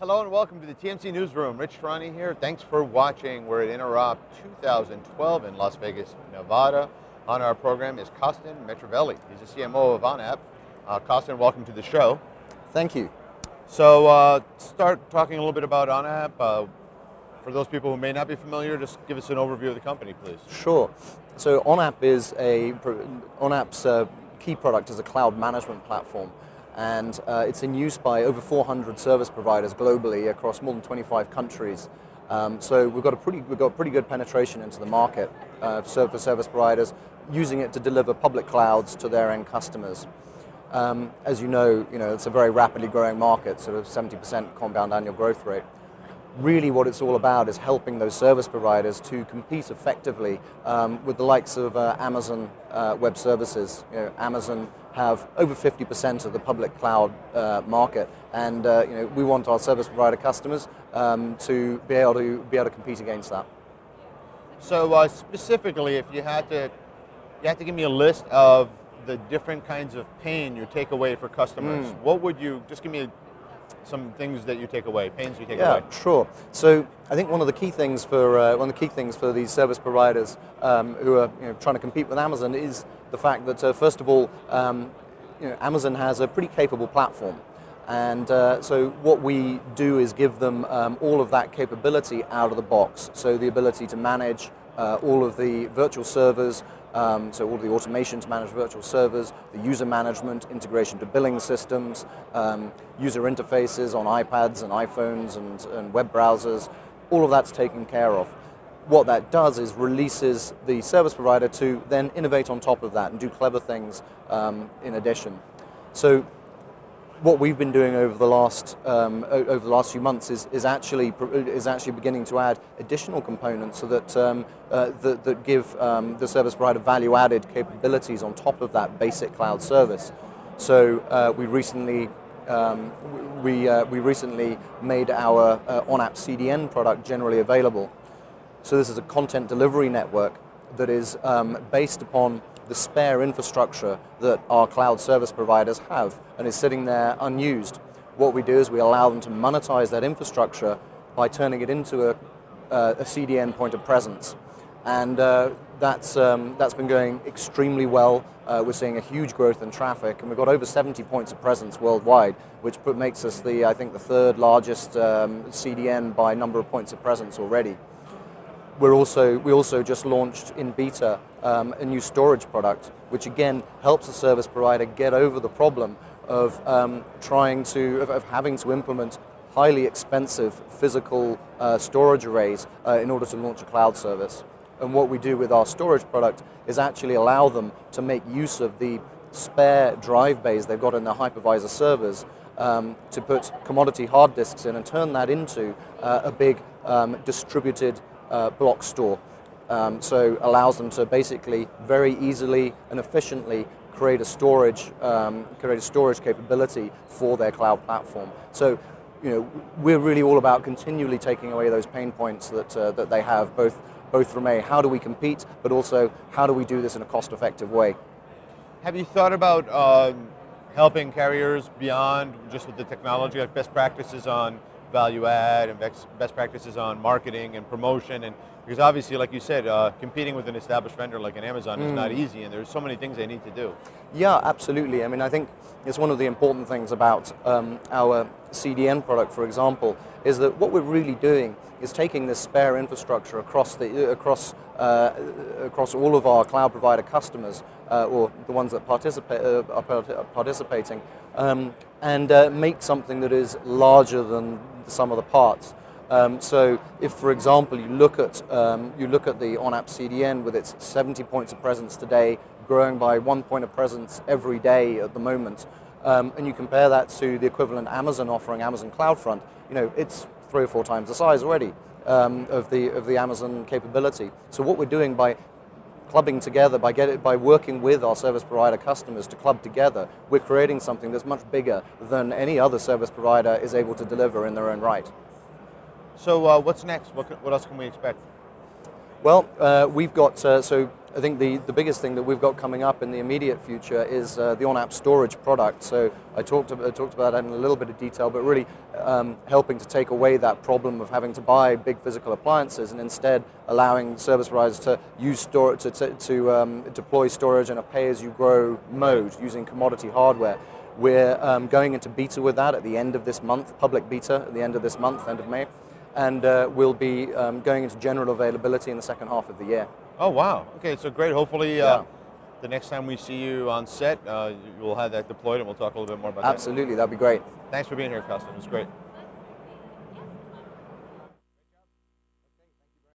Hello and welcome to the TMC Newsroom. Rich Tehrani here. Thanks for watching. We're at Interop 2012 in Las Vegas, Nevada. On our program is Kosten Metreweli. He's the CMO of OnApp. Kosten, welcome to the show. Thank you. So start talking a little bit about OnApp. For those people who may not be familiar, just give us an overview of the company, please. Sure. So OnApp's key product is a cloud management platform. And it's in use by over 400 service providers globally across more than 25 countries. So we've got pretty good penetration into the market for service providers, using it to deliver public clouds to their end customers. As you know, it's a very rapidly growing market, sort of 70% compound annual growth rate. Really what it's all about is helping those service providers to compete effectively with the likes of Amazon Web Services. Amazon have over 50% of the public cloud market, and we want our service provider customers to be able to compete against that. So specifically, if you had to give me a list of the different kinds of pain you take away for customers, what would you, just give me some things that you take away, pains you take away. Yeah, sure. So I think one of the key things for these service providers who are trying to compete with Amazon is the fact that first of all, Amazon has a pretty capable platform, and so what we do is give them all of that capability out of the box. So the ability to manage all of the virtual servers. So all the automation to manage virtual servers, the user management, integration to billing systems, user interfaces on iPads and iPhones and web browsers, all of that's taken care of. What that does is releases the service provider to then innovate on top of that and do clever things in addition. So what we've been doing over the last few months is actually beginning to add additional components so that that give the service provider value-added capabilities on top of that basic cloud service. So we recently made our OnApp CDN product generally available. So this is a content delivery network that is based upon the spare infrastructure that our cloud service providers have and is sitting there unused. What we do is we allow them to monetize that infrastructure by turning it into a CDN point of presence. And that's been going extremely well. We're seeing a huge growth in traffic, and we've got over 70 points of presence worldwide, which makes us I think the third largest CDN by number of points of presence already. We also just launched in beta a new storage product, which again helps the service provider get over the problem of having to implement highly expensive physical storage arrays in order to launch a cloud service. And what we do with our storage product is actually allow them to make use of the spare drive bays they've got in their hypervisor servers to put commodity hard disks in and turn that into a big distributed block store. So allows them to basically very easily and efficiently create a storage capability for their cloud platform. So we're really all about continually taking away those pain points that they have, both from how do we compete, but also how do we do this in a cost-effective way. Have you thought about helping carriers beyond just with the technology, like best practices on value add and best practices on marketing and promotion? And because obviously, like you said, competing with an established vendor like an Amazon is not easy, and there's so many things they need to do. Yeah, absolutely. I mean, I think it's one of the important things about our CDN product, for example, is that what we're really doing is taking this spare infrastructure across all of our cloud provider customers, or the ones that are participating, and make something that is larger than the sum of the parts. So if, for example, you look at the OnApp CDN with its 70 points of presence today, growing by 1 point of presence every day at the moment, and you compare that to the equivalent Amazon offering, Amazon CloudFront, it's 3 or 4 times the size already of the Amazon capability. So what we're doing by clubbing together, by working with our service provider customers to club together, we're creating something that's much bigger than any other service provider is able to deliver in their own right. So what's next? What else can we expect? Well, we've got I think the biggest thing that we've got coming up in the immediate future is the OnApp storage product. So I talked about that in a little bit of detail, but really helping to take away that problem of having to buy big physical appliances and instead allowing service providers to use deploy storage in a pay-as-you-grow mode using commodity hardware. We're going into beta with that at the end of this month, public beta at the end of this month, end of May, and we'll be going into general availability in the second half of the year. Oh, wow. Okay, so great. Hopefully Yeah. the next time we see you on set, you'll have that deployed, and we'll talk a little bit more about that. Absolutely, that'd be great. Thanks for being here, Kosten. It was great.